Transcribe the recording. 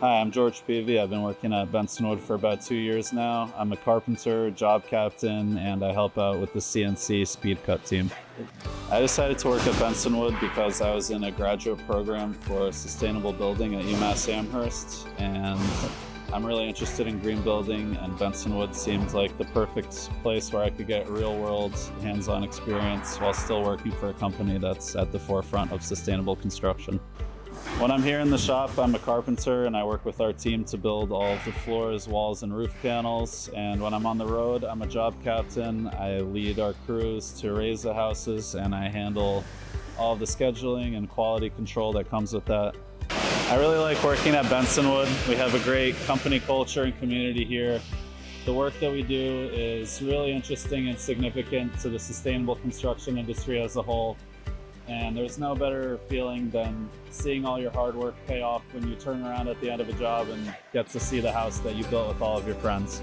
Hi, I'm George Peavy. I've been working at Bensonwood for about 2 years now. I'm a carpenter, job captain, and I help out with the CNC speed cut team. I decided to work at Bensonwood because I was in a graduate program for sustainable building at UMass Amherst, and I'm really interested in green building, and Bensonwood seemed like the perfect place where I could get real-world, hands-on experience while still working for a company that's at the forefront of sustainable construction. When I'm here in the shop, I'm a carpenter and I work with our team to build all of the floors, walls, and roof panels. And when I'm on the road, I'm a job captain. I lead our crews to raise the houses and I handle all of the scheduling and quality control that comes with that. I really like working at Bensonwood. We have a great company culture and community here. The work that we do is really interesting and significant to the sustainable construction industry as a whole. And there's no better feeling than seeing all your hard work pay off when you turn around at the end of a job and get to see the house that you built with all of your friends.